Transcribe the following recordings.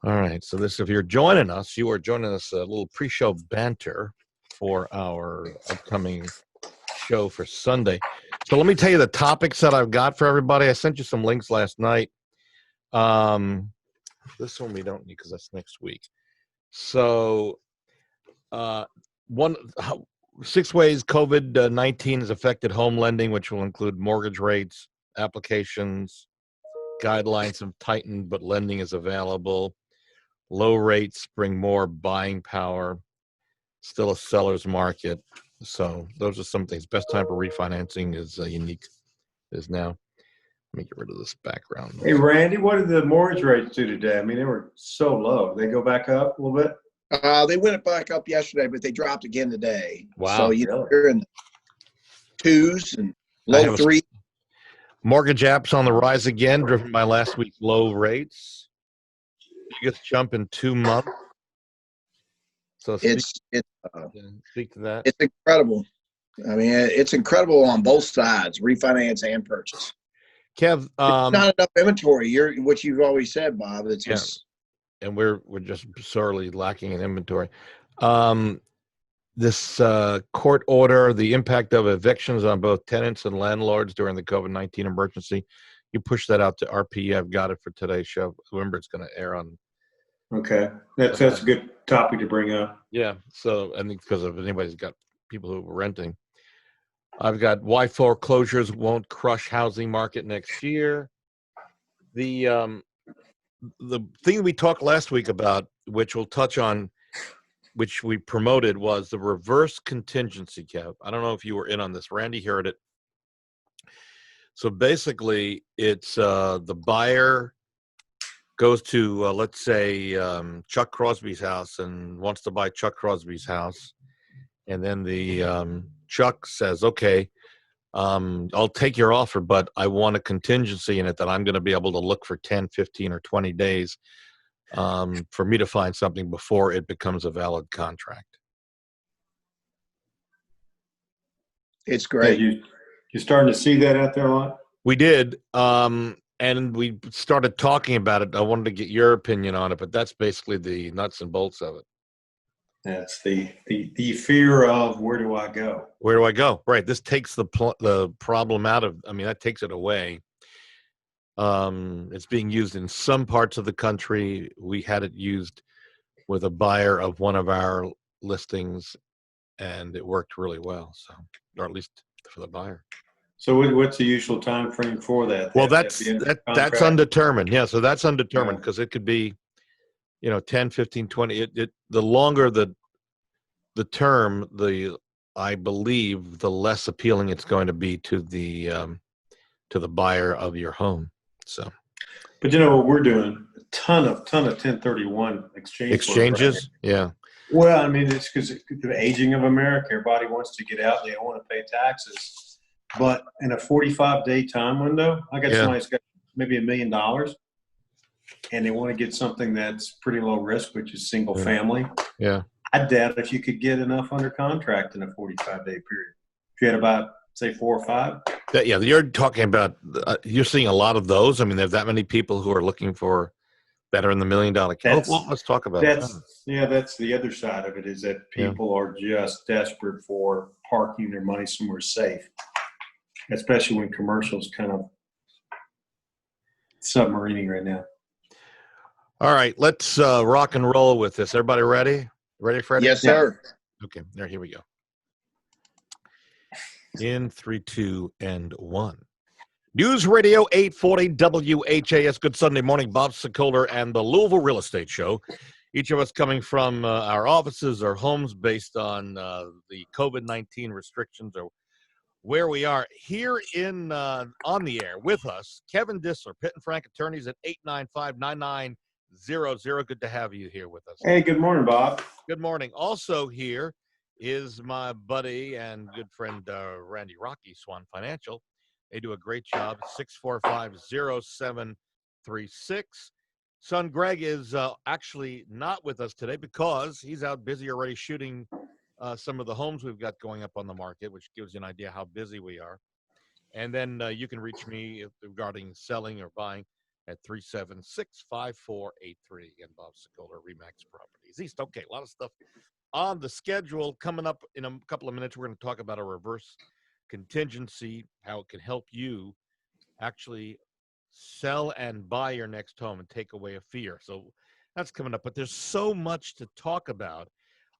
All right. So if you're joining us, you are joining us a little pre-show banter for our upcoming show for Sunday. So let me tell you the topics that I've got for everybody. I sent you some links last night. This one we don't need because that's next week. So, 6 ways COVID-19 has affected home lending, which will include mortgage rates, applications, guidelines have tightened, but lending is available. Low rates bring more buying power. Still a seller's market. So those are some things. Best time for refinancing is unique is now. Let me get rid of this background. Hey, Randy, what did the mortgage rates do today? I mean, they were so low. They go back up a little bit? They went back up yesterday, but they dropped again today. Wow. So you're in the twos and low three. Mortgage apps on the rise again, driven by last week's low rates. Biggest jump in 2 months. So speak to that. It's incredible. I mean, it's incredible on both sides, refinance and purchase. Kev, it's not enough inventory. What you've always said, Bob. It's just, and we're just sorely lacking in inventory. This court order, the impact of evictions on both tenants and landlords during the COVID-19 emergency. You push that out to RP. I've got it for today's show. Remember, it's going to air on. Okay, that's a good topic to bring up. Yeah. So I think because if anybody's got people who are renting, I've got why foreclosures won't crush housing market next year. The thing we talked last week about, which we'll touch on, which we promoted, was the reverse contingency, Kev. I don't know if you were in on this. Randy heard it. So basically, it's the buyer goes to, let's say, Chuck Crosby's house and wants to buy Chuck Crosby's house. And then the Chuck says, okay, I'll take your offer, but I want a contingency in it that I'm going to be able to look for 10, 15, or 20 days for me to find something before it becomes a valid contract. It's great. Yeah, you're starting to see that out there a lot? We did. And we started talking about it. I wanted to get your opinion on it, but that's basically the nuts and bolts of it. That's the fear of where do I go? Where do I go? Right. This takes the problem out of. I mean, that takes it away. It's being used in some parts of the country. We had it used with a buyer of one of our listings, and it worked really well. So, or at least for the buyer. So what's the usual time frame for that? Well, that's undetermined. Yeah, so that's undetermined because it could be, 10, 15, 20. The longer the term, I believe, the less appealing it's going to be to the buyer of your home. So, but you know what we're doing? A ton of 1031 exchanges. Yeah. Well, I mean, it's because the aging of America. Everybody wants to get out. They don't want to pay taxes. But in a 45-day time window, I got somebody that's got maybe $1 million, and they want to get something that's pretty low risk, which is single family. Yeah. I doubt if you could get enough under contract in a 45-day period. If you had about, say, 4 or 5. Yeah, you're talking about, you're seeing a lot of those. I mean, there's that many people who are looking for better in the $1 million case. Well, let's talk about that. Yeah, that's the other side of it, is that people are just desperate for parking their money somewhere safe. Especially when commercial's kind of submarining right now. All right, let's rock and roll with this. Everybody ready? Ready, Freddie? Yes, sir. Okay, here we go. In 3, 2, and 1. News Radio 840 WHAS. Good Sunday morning. Bob Sokoler and the Louisville Real Estate Show. Each of us coming from our offices or homes based on the COVID-19 restrictions or where we are here in on the air with us, Kevin Dissler, Pitt and Frank Attorneys at 895-9900. Good to have you here with us. Hey, good morning, Bob. Good morning. Also here is my buddy and good friend Randy Rocky, Swan Financial. They do a great job. 645-0736. Son Greg is actually not with us today because he's out busy already shooting some of the homes we've got going up on the market, which gives you an idea how busy we are. And then you can reach me regarding selling or buying at 376-5483. Again, Bob Sokoler, Remax Properties East. Okay, a lot of stuff on the schedule. Coming up in a couple of minutes, we're going to talk about a reverse contingency, how it can help you actually sell and buy your next home and take away a fear. So that's coming up, but there's so much to talk about.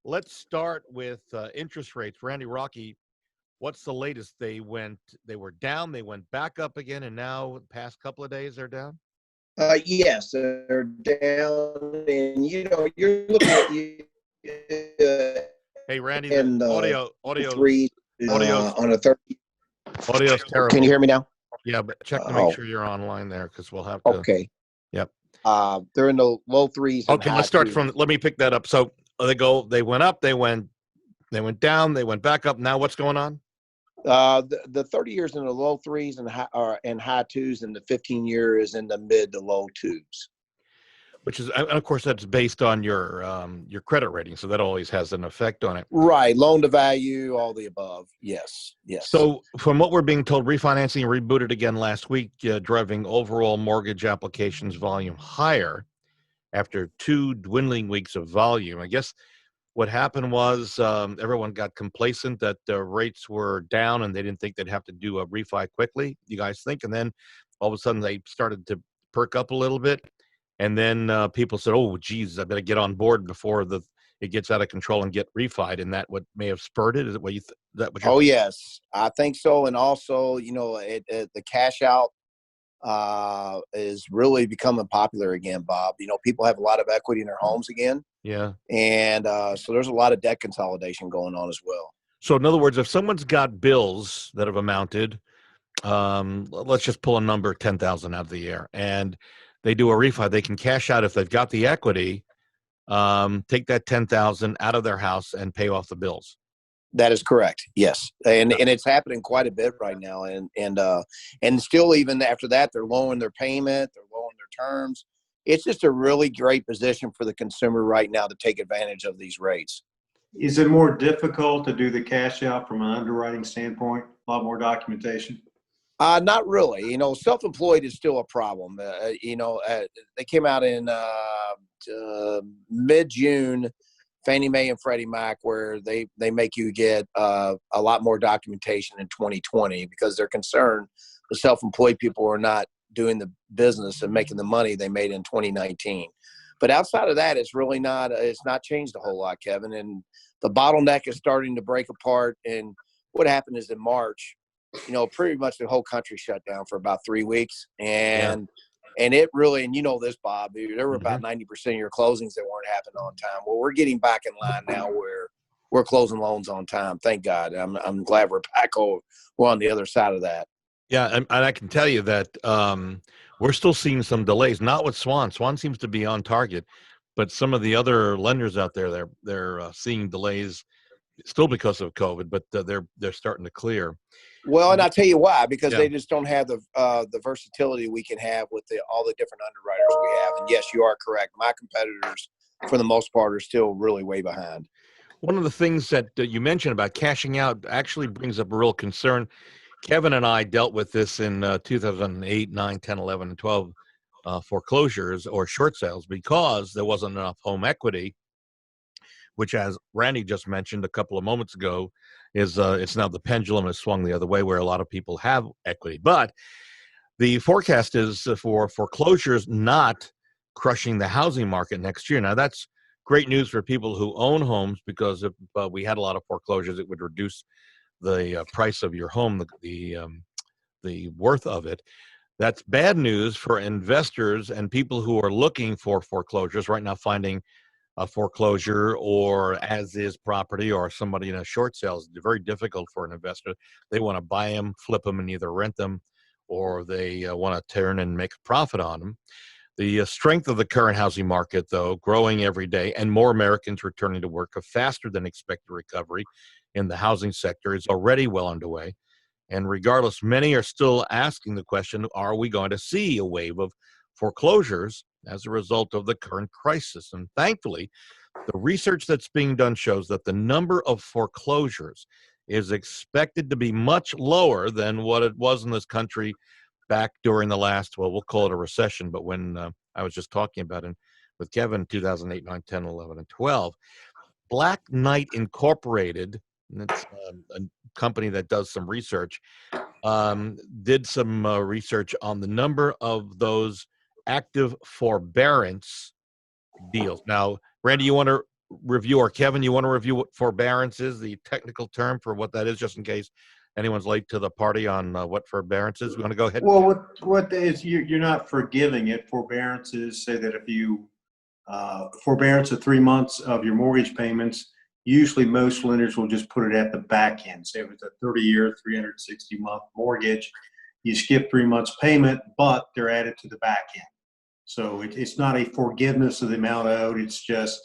Let's start with interest rates. Randy Rocky, what's the latest? They were down, they went back up again, and now the past couple of days they're down? Yes, they're down, and you're looking at Hey, Randy, in the the audio, three on a 30. audio's terrible. Can you hear me now? Yeah, but check to make sure you're online there, because we'll have to. Okay. Yep. They're in the low threes. Okay, let's start from. Let me pick that up. So they went up, they went down, they went back up. Now what's going on? The 30 years in the low threes and high twos, and the 15-year is in the mid to low twos. Which is, and of course, that's based on your credit rating, so that always has an effect on it. Right, loan to value, all the above. Yes. So, from what we're being told, refinancing rebooted again last week, driving overall mortgage applications volume higher after 2 dwindling weeks of volume. I guess what happened was everyone got complacent that the rates were down and they didn't think they'd have to do a refi quickly. You guys think? And then all of a sudden they started to perk up a little bit. And then people said, "Oh, geez, I better get on board before it gets out of control and get refied." And that what may have spurred it? Is it what you that what? Oh, yes, I think so. And also, the cash out is really becoming popular again, Bob. People have a lot of equity in their homes again. Yeah. And so there's a lot of debt consolidation going on as well. So in other words, if someone's got bills that have amounted, let's just pull a number 10,000 out of the air, and they do a refi, they can cash out if they've got the equity, take that 10,000 out of their house and pay off the bills. That is correct. Yes. And it's happening quite a bit right now. And still, even after that, they're lowering their payment, they're lowering their terms. It's just a really great position for the consumer right now to take advantage of these rates. Is it more difficult to do the cash out from an underwriting standpoint? A lot more documentation? Not really. Self-employed is still a problem. They came out in mid-June, Fannie Mae and Freddie Mac, where they make you get a lot more documentation in 2020 because they're concerned the self-employed people are not doing the business and making the money they made in 2019. But outside of that, it's not changed a whole lot, Kevin. And the bottleneck is starting to break apart. And what happened is in March, pretty much the whole country shut down for about 3 weeks. And it really, and this, Bob, there were about 90% of your closings that weren't happening on time. Well, we're getting back in line now where we're closing loans on time. Thank God. I'm glad we're back over. We're on the other side of that. Yeah, and I can tell you that we're still seeing some delays, not with Swan. Swan seems to be on target, but some of the other lenders out there, they're seeing delays still because of COVID, but they're starting to clear. Well, and I'll tell you why, because they just don't have the versatility we can have with all the different underwriters we have. And yes, you are correct. My competitors, for the most part, are still really way behind. One of the things that you mentioned about cashing out actually brings up a real concern. Kevin and I dealt with this in 2008, 9, 10, 11, and 12 foreclosures or short sales because there wasn't enough home equity, which, as Randy just mentioned a couple of moments ago, is it's now the pendulum has swung the other way where a lot of people have equity. But the forecast is for foreclosures not crushing the housing market next year. Now, that's great news for people who own homes because if we had a lot of foreclosures, it would reduce the price of your home, the worth of it. That's bad news for investors and people who are looking for foreclosures right now, finding a foreclosure or as-is property or somebody in a short sale is very difficult for an investor. They want to buy them, flip them, and either rent them or they want to turn and make a profit on them. The strength of the current housing market, though, growing every day and more Americans returning to work, a faster than expected recovery in the housing sector is already well underway. And regardless, many are still asking the question, are we going to see a wave of foreclosures as a result of the current crisis? And thankfully, the research that's being done shows that the number of foreclosures is expected to be much lower than what it was in this country back during the last, well, we'll call it a recession, but when I was just talking about it with Kevin, 2008, 9, 10, 11, and 12, Black Knight Incorporated, and it's a company that does some research, did some research on the number of those active forbearance deals. Now, Randy, you want to review, or Kevin, you want to review what forbearance is, the technical term for what that is, just in case anyone's late to the party on what forbearance is? We want to go ahead? Well, what is you're not forgiving it. Forbearance is, say that if you forbearance of 3 months of your mortgage payments, usually most lenders will just put it at the back end. Say if it's a 30-year, 360-month mortgage, you skip 3 months payment, but they're added to the back end. So it's not a forgiveness of the amount owed. It's just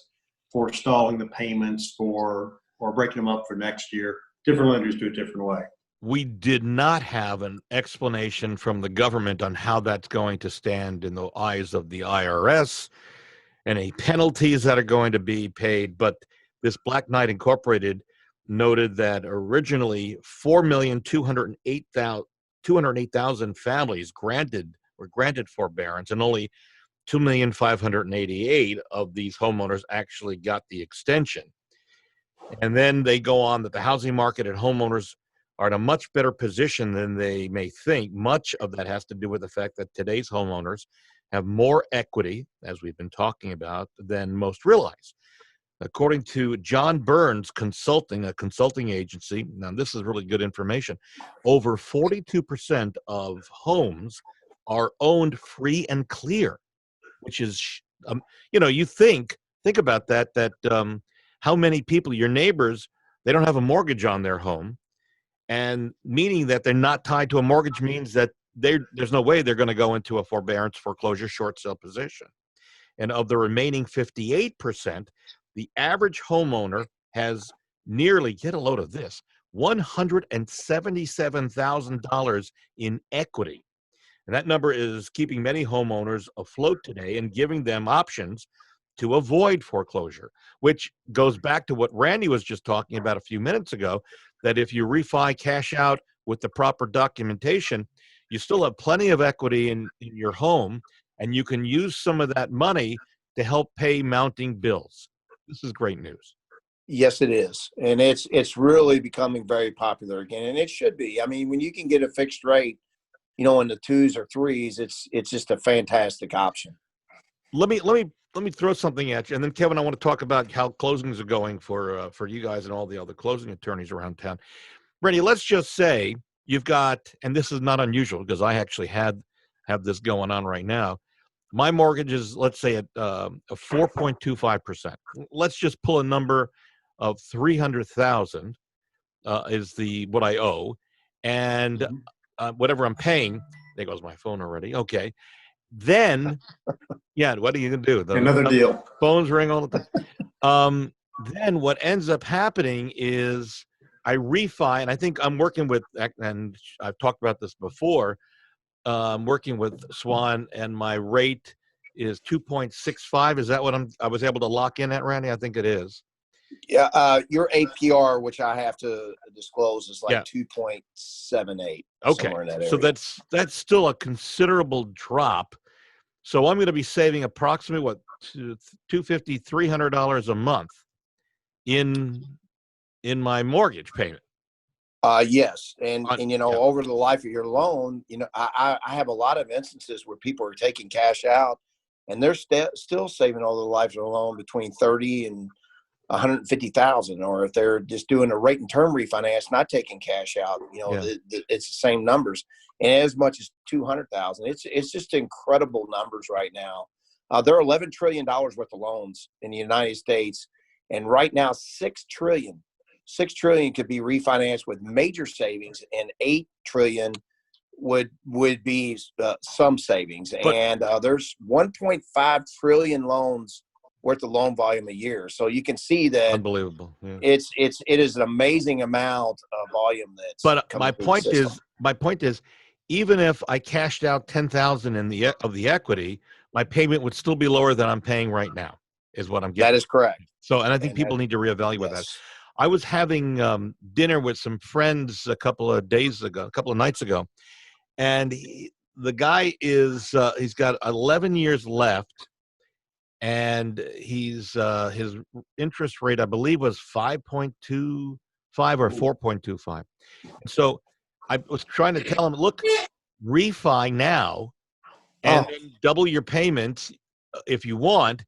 forestalling the payments or breaking them up for next year. Different lenders do it different way. We did not have an explanation from the government on how that's going to stand in the eyes of the IRS, any penalties that are going to be paid. But this Black Knight Incorporated noted that originally 4,208,000 families were granted forbearance, and only 2,588,000 of these homeowners actually got the extension. And then they go on that the housing market and homeowners are in a much better position than they may think. Much of that has to do with the fact that today's homeowners have more equity, as we've been talking about, than most realize. According to John Burns Consulting, a consulting agency, now this is really good information, over 42% of homes are owned free and clear, which is, you think about that, how many people, your neighbors, they don't have a mortgage on their home, and meaning that they're not tied to a mortgage means that there's no way they're going to go into a forbearance, foreclosure, short sale position. And of the remaining 58%, the average homeowner has nearly, get a load of this, $177,000 in equity. And that number is keeping many homeowners afloat today and giving them options to avoid foreclosure, which goes back to what Randy was just talking about a few minutes ago, that if you refi cash out with the proper documentation, you still have plenty of equity in your home, and you can use some of that money to help pay mounting bills. This is great news. Yes, it is. And it's really becoming very popular again. And it should be. I mean, when you can get a fixed rate, in the 2s or 3s, it's just a fantastic option. Let me throw something at you, and then Kevin, I want to talk about how closings are going for you guys and all the other closing attorneys around town. Randy, let's just say you've got, and this is not unusual because I actually have this going on right now. My mortgage is, let's say, at a 4.25%. Let's just pull a number of 300,000 is what I owe, and whatever I'm paying. There goes my phone already. Okay, then yeah, what are you gonna do? Another deal. Phones ring all the time. Then what ends up happening is I refi, and I think I'm working with, and I've talked about this before. I'm working with Swan, and my rate is 2.65. Is that what I was able to lock in at, Randy? I think it is. Yeah, your APR, which I have to disclose, is like 2.78. Okay, in that area. so that's still a considerable drop. So I'm going to be saving approximately $250, $300 a month in my mortgage payment. Yes, and over the life of your loan, I have a lot of instances where people are taking cash out, and they're still saving all the life of their loan between $30,000 and $150,000, or if they're just doing a rate and term refinance, not taking cash out, it's the same numbers, and as much as $200,000. It's just incredible numbers right now. There are $11 trillion worth of loans in the United States, and right now $6 trillion could be refinanced with major savings, and $8 trillion would be some savings. And there's 1.5 trillion loans worth of loan volume a year. So you can see that unbelievable. Yeah. It is an amazing amount of volume that's. But my point is, even if I cashed out 10,000 of the equity, my payment would still be lower than I'm paying right now. Is what I'm getting. That is correct. So, and I think people need to reevaluate that. I was having dinner with some friends a couple of nights ago, and the guy is he's got 11 years left, and he's his interest rate, I believe, was 5.25 or 4.25. So I was trying to tell him, look, refi now and then double your payments if you want,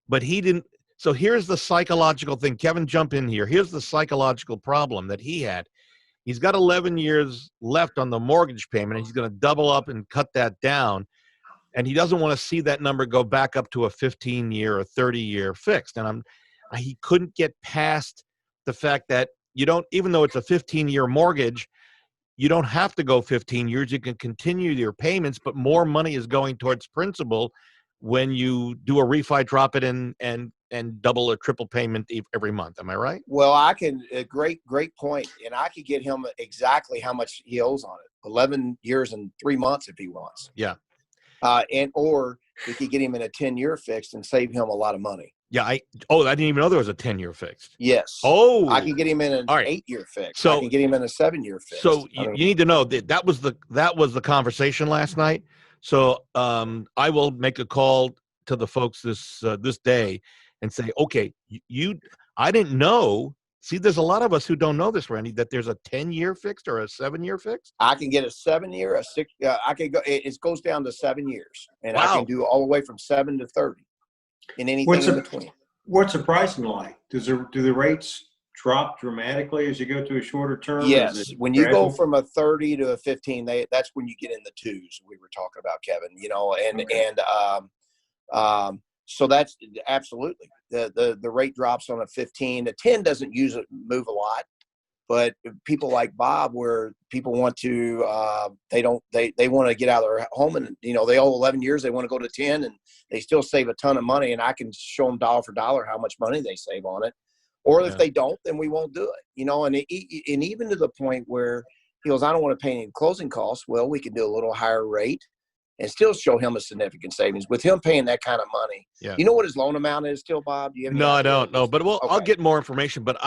but he didn't. So here's the psychological thing. Kevin, jump in here. Here's the psychological problem that he had. He's got 11 years left on the mortgage payment, and he's going to double up and cut that down. And he doesn't want to see that number go back up to a 15-year or 30-year fixed. And he couldn't get past the fact that you don't, even though it's a 15-year mortgage, you don't have to go 15 years. You can continue your payments, but more money is going towards principal when you do a refi, drop it in, and double or triple payment every month. Am I right? Well, I can, great point. And I could get him exactly how much he owes on it. 11 years and 3 months if he wants. Yeah. Or we could get him in a 10-year fixed and save him a lot of money. Yeah. I didn't even know there was a 10-year fixed. Yes. Oh, I can get him in an 8-year fixed. So I can get him in a 7-year fixed. So you need to know that was the conversation last night. So I will make a call to the folks this day and say, okay, I didn't know. See, there's a lot of us who don't know this, Randy, that there's a 10-year fixed or a 7-year fixed. I can get a 7-year, a 6. I can go. It goes down to 7 years, and wow. I can do all the way from 7 to 30, and anything in between. What's the pricing like? Do the rates drop dramatically as you go to a shorter term? Yes, when you go from a 30 to a 15, that's when you get in the twos. We were talking about, Kevin. So that's absolutely the rate drops on a 15. A 10 doesn't move a lot, but people like Bob, where people want to they want to get out of their home, and they owe 11 years, they want to go to 10, and they still save a ton of money, and I can show them dollar for dollar how much money they save on it. Or if they don't, then we won't do it. And even to the point where he goes, I don't want to pay any closing costs. Well, we can do a little higher rate and still show him a significant savings with him paying that kind of money. Yeah. You know what his loan amount is still, Bob? Do you have no, I don't know, but okay. I'll get more information. But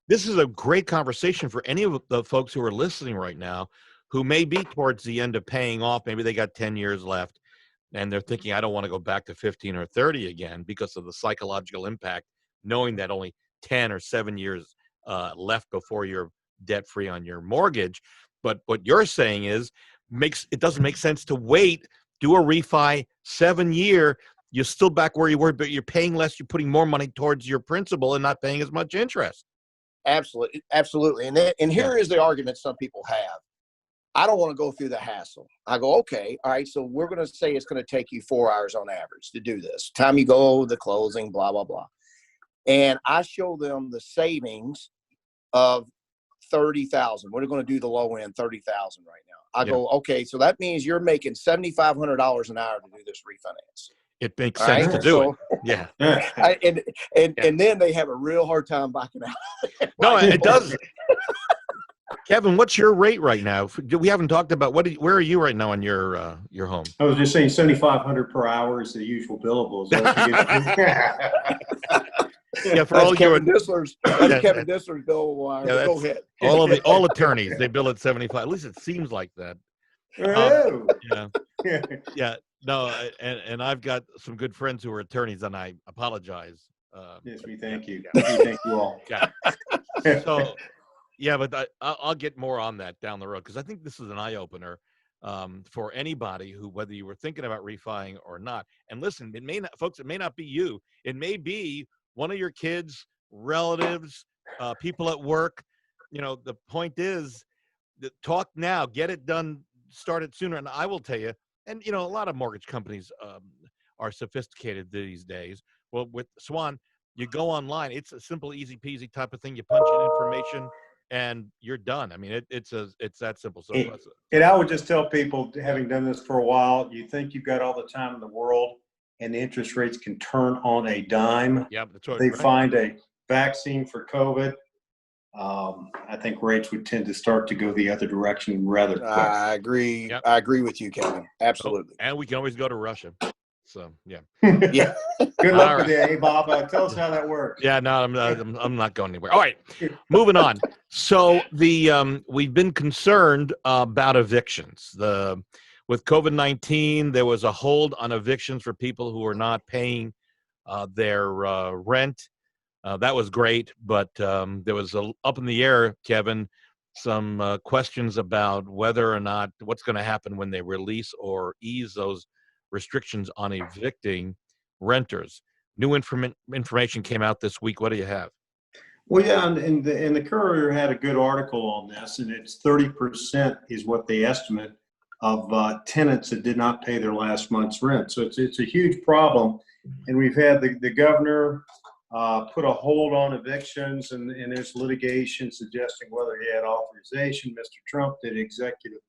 this is a great conversation for any of the folks who are listening right now who may be towards the end of paying off. Maybe they got 10 years left and they're thinking, I don't want to go back to 15 or 30 again because of the psychological impact, knowing that only 10 or 7 years left before you're debt free on your mortgage. But what you're saying is, it doesn't make sense to wait, do a refi 7-year, you're still back where you were, but you're paying less, you're putting more money towards your principal and not paying as much interest. Absolutely. And here is the argument some people have. I don't want to go through the hassle. I go, okay, all right, so we're going to say it's going to take you 4 hours on average to do this. Time you go, the closing, blah, blah, blah. And I show them the savings of $30,000. We're going to do the low end, $30,000 right now. I go, okay, so that means you're making $7,500 an hour to do this refinance. It makes sense to do it. Yeah. And then they have a real hard time backing out. No, it does. Kevin, what's your rate right now? We haven't talked about where are you right now on your home? I was just saying 7,500 per hour is the usual billables. Yeah, for all Kevin Dissler's bill. Yeah, go ahead. All attorneys, they bill at 75. At least it seems like that. Yeah. No, and I've got some good friends who are attorneys, and I apologize. Yes, we thank you. We thank you all. Yeah. So, yeah, but I'll get more on that down the road because I think this is an eye opener for anybody who, whether you were thinking about refining or not. And listen, it may not, folks. It may not be you. It may be one of your kids, relatives, people at work. The point is, talk now, get it done, start it sooner. And I will tell you, and a lot of mortgage companies are sophisticated these days. Well, with Swan, you go online. It's a simple, easy peasy type of thing. You punch in information, and you're done. I mean, it's that simple. So, and I would just tell people, having done this for a while, you think you've got all the time in the world, and the interest rates can turn on a dime. Yeah, that's right. They find a vaccine for COVID. I think rates would tend to start to go the other direction rather quick. I agree. Yep. I agree with you, Kevin. Absolutely. And we can always go to Russia. So yeah. Yeah. Good luck with that, Bob. Tell us how that works. Yeah, no, I'm not going anywhere. All right, moving on. So we've been concerned about evictions. with COVID-19, there was a hold on evictions for people who were not paying their rent. That was great, but there was up in the air, Kevin, some questions about whether or not what's going to happen when they release or ease those restrictions on evicting renters. New information came out this week. What do you have? Well, yeah, and the Courier had a good article on this, and it's 30% is what they estimate of tenants that did not pay their last month's rent. So it's a huge problem, and we've had the governor put a hold on evictions, and there's litigation suggesting whether he had authorization. Mr. Trump did executive,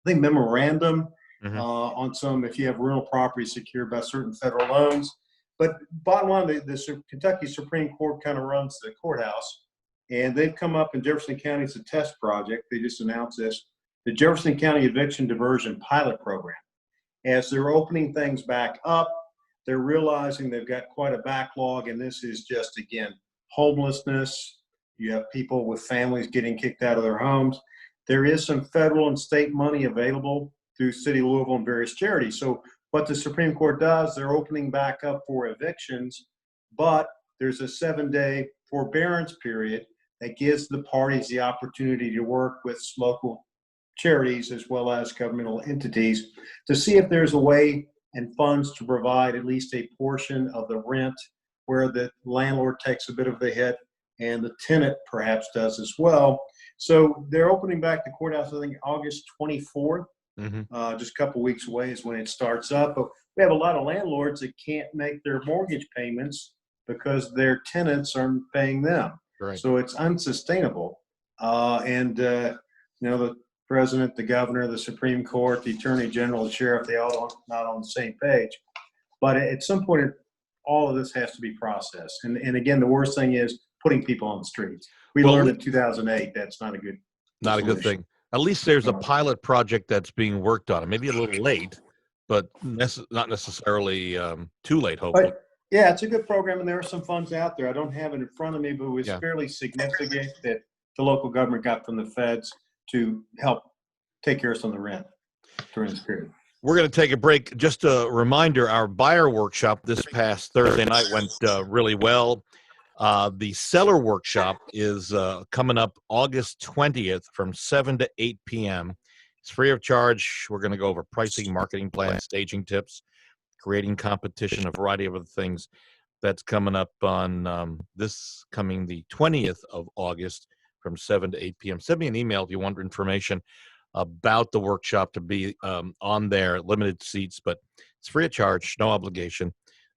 I think, memorandum on some, if you have rental property secured by certain federal loans. But bottom line, the Kentucky Supreme Court kind of runs the courthouse, and they've come up in Jefferson County as a test project. They just announced this, the Jefferson County Eviction Diversion Pilot Program. As they're opening things back up, they're realizing they've got quite a backlog, and this is just, again, homelessness. You have people with families getting kicked out of their homes. There is some federal and state money available through City of Louisville and various charities. So what the Supreme Court does, they're opening back up for evictions, but there's a 7-day forbearance period that gives the parties the opportunity to work with local charities as well as governmental entities to see if there's a way and funds to provide at least a portion of the rent where the landlord takes a bit of the hit and the tenant perhaps does as well. So they're opening back the courthouse, I think, August 24th. Just a couple weeks away is when it starts up. But we have a lot of landlords that can't make their mortgage payments because their tenants aren't paying them. Right. So it's unsustainable. The president, the governor, the Supreme Court, the attorney general, the sheriff, they all not on the same page. But at some point, all of this has to be processed. And again, the worst thing is putting people on the streets. We learned in 2008 that's not a good thing. At least there's a pilot project that's being worked on. It may be a little late, but not necessarily too late, hopefully. But yeah, it's a good program, and there are some funds out there. I don't have it in front of me, but it was fairly significant that the local government got from the feds to help take care of some of the rent during this period. We're going to take a break. Just a reminder, our buyer workshop this past Thursday night went really well. The seller workshop is coming up August 20th from 7 to 8 p.m. It's free of charge. We're going to go over pricing, marketing plans, staging tips, creating competition, a variety of other things. That's coming up on the 20th of August from 7 to 8 p.m. Send me an email if you want information about the workshop to be on there. Limited seats, but it's free of charge, no obligation.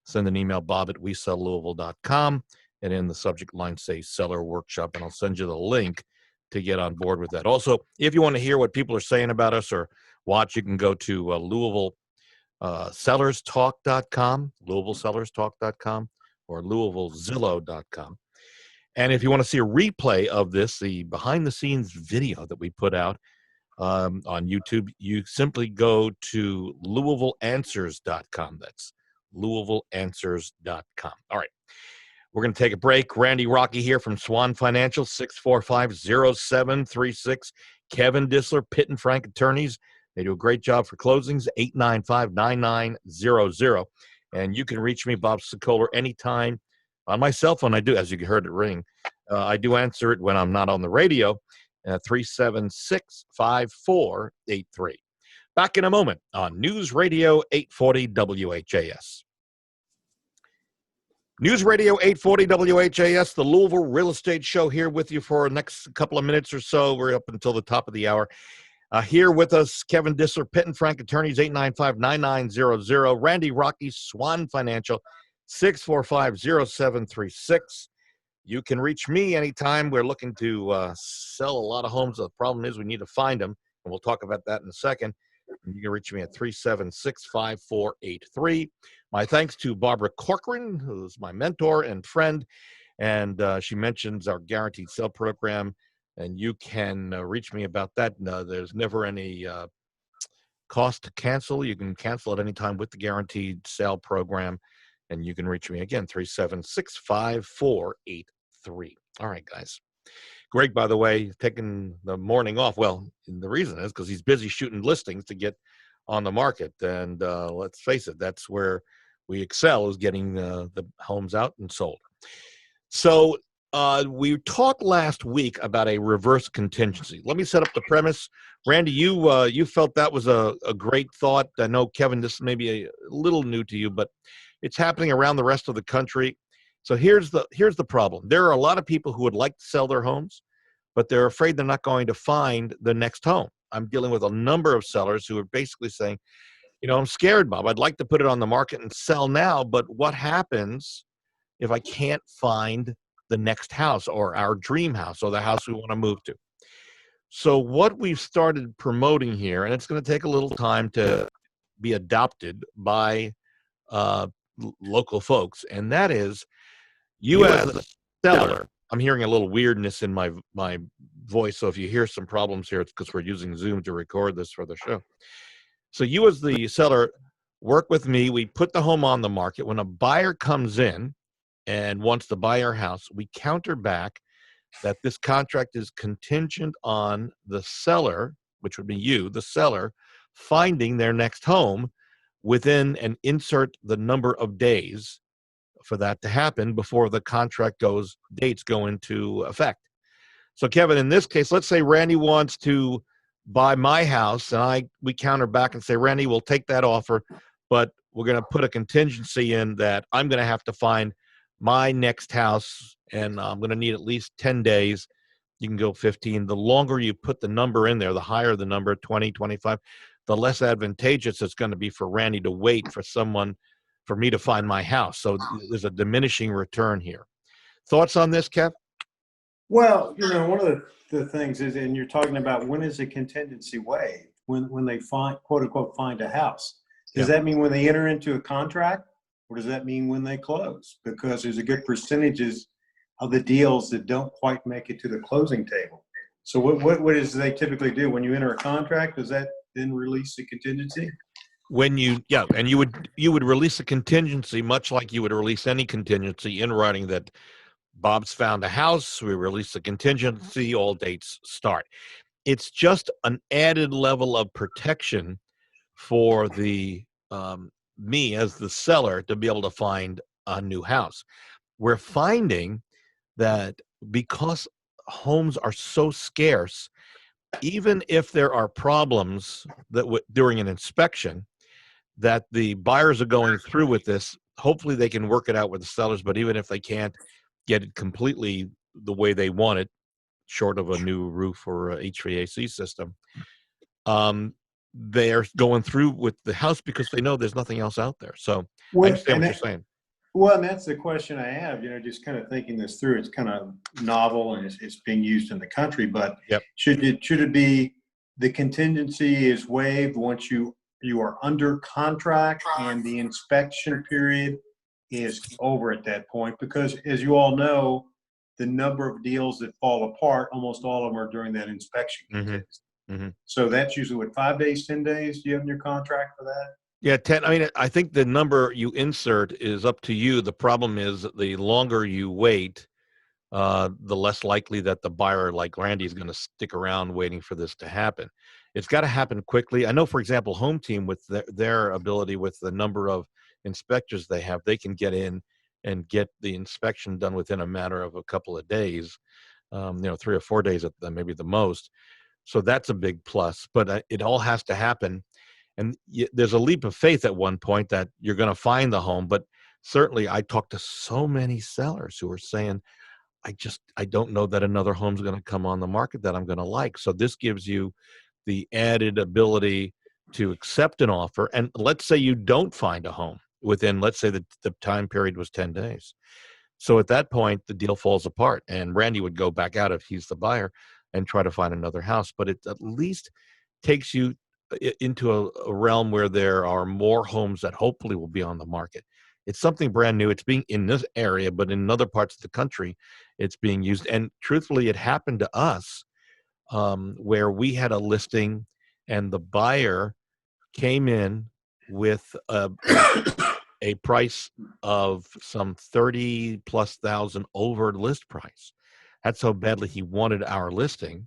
Send an email, bob@WeSellLouisville.com. And in the subject line, say Seller Workshop, and I'll send you the link to get on board with that. Also, if you want to hear what people are saying about us or watch, you can go to LouisvilleSellersTalk.com, LouisvilleSellersTalk.com, or LouisvilleZillow.com. And if you want to see a replay of this, the behind-the-scenes video that we put out on YouTube, you simply go to LouisvilleAnswers.com. That's LouisvilleAnswers.com. All right. We're going to take a break. Randy Rocky here from Swan Financial, 645-0736. Kevin Dissler, Pitt and Frank Attorneys. They do a great job for closings, 895-9900. And you can reach me, Bob Sokoler, anytime on my cell phone. I do, as you heard it ring. I do answer it when I'm not on the radio, 376-5483. Back in a moment on News Radio 840 WHAS. News Radio 840 WHAS, the Louisville Real Estate Show, here with you for the next couple of minutes or so. We're up until the top of the hour. Here with us, Kevin Dissler, Pitt and Frank Attorneys, 895-9900. Randy Rocky, Swan Financial, 645-0736. You can reach me anytime. We're looking to sell a lot of homes. The problem is we need to find them, and we'll talk about that in a second. You can reach me at 376-5483. My thanks to Barbara Corcoran, who's my mentor and friend, and she mentions our guaranteed sale program, and you can reach me about that. There's never any cost to cancel. You can cancel at any time with the guaranteed sale program, and you can reach me again, 376-5483. All right, guys. Greg, by the way, taking the morning off. Well, the reason is because he's busy shooting listings to get on the market. And let's face it, that's where we excel, is getting the homes out and sold. So we talked last week about a reverse contingency. Let me set up the premise. Randy, you felt that was a great thought. I know, Kevin, this may be a little new to you, but it's happening around the rest of the country. So here's the problem. There are a lot of people who would like to sell their homes, but they're afraid they're not going to find the next home. I'm dealing with a number of sellers who are basically saying, I'm scared, Bob. I'd like to put it on the market and sell now, but what happens if I can't find the next house or our dream house or the house we want to move to? So what we've started promoting here, and it's going to take a little time to be adopted by local folks, and that is, you as a seller, I'm hearing a little weirdness in my voice, so if you hear some problems here, it's because we're using Zoom to record this for the show. So you as the seller, work with me. We put the home on the market. When a buyer comes in and wants to buy our house, we counter back that this contract is contingent on the seller, which would be you, the seller, finding their next home within, and insert the number of days for that to happen before the contract dates go into effect. So Kevin, in this case, let's say Randy wants to buy my house, and we counter back and say, Randy, we'll take that offer, but we're going to put a contingency in that I'm going to have to find my next house, and I'm going to need at least 10 days. You can go 15. The longer you put the number in there, the higher the number, 20, 25, the less advantageous it's going to be for Randy to wait for me to find my house. So there's a diminishing return here. Thoughts on this, Kev? Well, one of the things is, and you're talking about, when is a contingency waived? When they quote unquote find a house. Does that mean when they enter into a contract, or does that mean when they close? Because there's a good percentages of the deals that don't quite make it to the closing table. So what is they typically do when you enter a contract? Does that then release the contingency? And you would release a contingency, much like you would release any contingency, in writing that Bob's found a house. We release the contingency. All dates start. It's just an added level of protection for the me as the seller to be able to find a new house. We're finding that because homes are so scarce, even if there are problems that during an inspection that the buyers are going through with this, hopefully they can work it out with the sellers. But even if they can't get it completely the way they want it, short of a new roof or a HVAC system, they're going through with the house because they know there's nothing else out there. So I understand what you're saying. Well, and that's the question I have, just kind of thinking this through. It's kind of novel, and it's being used in the country, but should it be the contingency is waived once you are under contract and the inspection period is over at that point? Because as you all know, the number of deals that fall apart, almost all of them are during that inspection period. Mm-hmm. So that's usually 5 days, 10 days. Do you have in your contract for that? Yeah, 10. I mean, I think the number you insert is up to you. The problem is the longer you wait, the less likely that the buyer like Randy is going to stick around waiting for this to happen. It's got to happen quickly. I know, for example, Home Team, with their ability, with the number of inspectors they have, they can get in and get the inspection done within a matter of a couple of days, 3 or 4 days at maybe the most. So that's a big plus, but it all has to happen. And there's a leap of faith at one point that you're going to find the home. But certainly I talked to so many sellers who are saying, I don't know that another home's going to come on the market that I'm going to like. So this gives you the added ability to accept an offer. And let's say you don't find a home within, let's say the time period was 10 days. So at that point, the deal falls apart, and Randy would go back out if he's the buyer and try to find another house. But it at least takes you into a realm where there are more homes that hopefully will be on the market. It's something brand new. It's being in this area, but in other parts of the country, it's being used. And truthfully, it happened to us where we had a listing and the buyer came in with a price of some 30,000+ over list price. That's how badly he wanted our listing.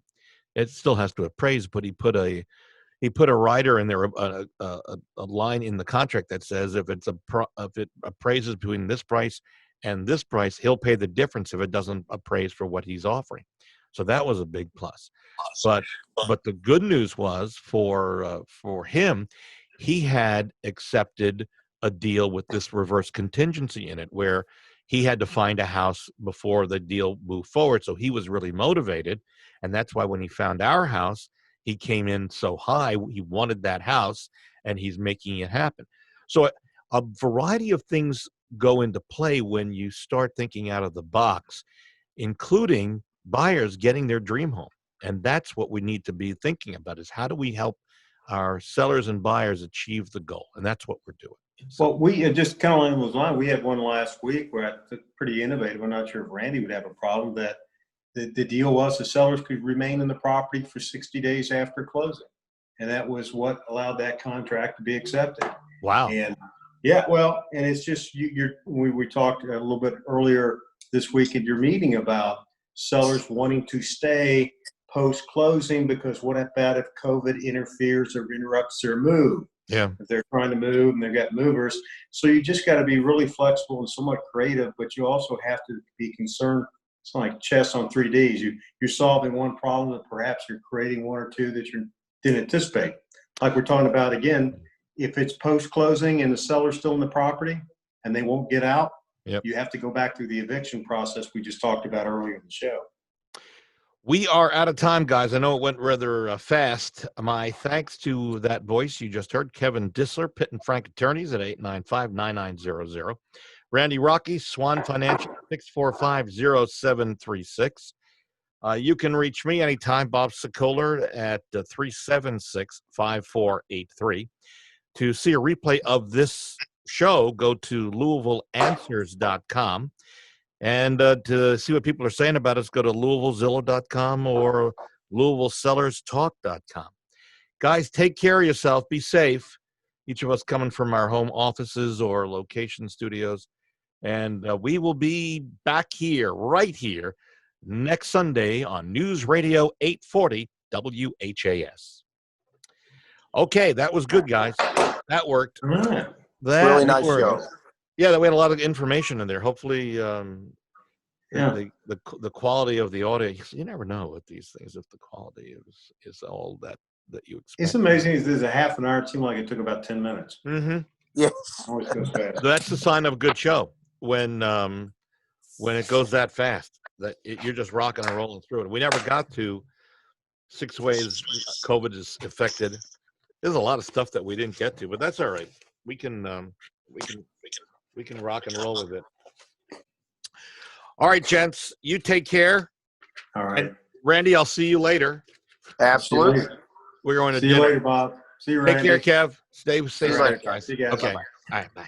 It still has to appraise, but he put he put a rider in there, a line in the contract that says if it appraises between this price and this price, he'll pay the difference if it doesn't appraise for what he's offering. So that was a big plus. But the good news was for him, he had accepted a deal with this reverse contingency in it, where he had to find a house before the deal moved forward. So he was really motivated, and that's why when he found our house, he came in so high. He wanted that house, and he's making it happen. So a variety of things go into play when you start thinking out of the box, including buyers getting their dream home. And that's what we need to be thinking about, is how do we help our sellers and buyers achieve the goal? And that's what we're doing. So, Well, we just kind of along those lines, we had one last week where I took pretty innovative. I'm not sure if Randy would have a problem, that the deal was the sellers could remain in the property for 60 days after closing. And that was what allowed that contract to be accepted. wow. And yeah, well, and it's just, we talked a little bit earlier this week at your meeting about sellers wanting to stay post-closing, because what about if COVID interferes or interrupts their move? Yeah. If they're trying to move and they've got movers. So you just got to be really flexible and somewhat creative, but you also have to be concerned. It's like chess on 3Ds. You're solving one problem, and perhaps you're creating one or two that you didn't anticipate. Like we're talking about again, if it's post-closing and the seller's still in the property and they won't get out, yep, you have to go back through the eviction process we just talked about earlier in the show. We are out of time, guys. I know it went rather fast. My thanks to that voice you just heard, Kevin Dissler, Pitt and Frank Attorneys at 895-9900. Randy Rocky, Swan Financial, 645-0736. You can reach me anytime, Bob Sokoler, at 376-5483. To see a replay of this show, go to LouisvilleAnswers.com. And to see what people are saying about us, go to LouisvilleZillow.com or LouisvilleSellersTalk.com. Guys, take care of yourself. Be safe. Each of us coming from our home offices or location studios. And we will be back here, right here, next Sunday on News Radio 840 WHAS. Okay, that was good, guys. That worked. That Really nice worked. show. Yeah, we had a lot of information in there. Hopefully, Yeah. the quality of the audio. You never know with these things if the quality is all that you expect. It's amazing. There's a half an hour. It seemed like it took about 10 minutes. Mm-hmm. Yes. Always goes fast. That's the sign of a good show when it goes that fast. That you're just rocking and rolling through it. We never got to 6 ways COVID is affected. There's a lot of stuff that we didn't get to, but that's all right. We can rock and roll with it. All right, gents, you take care. All right. And Randy, I'll see you later. Absolutely. We're going to See you dinner. later, Bob. See you, Take Randy. care, Kev. Stay you safe, later, guys. See you guys. Okay. Bye-bye. All right. Bye.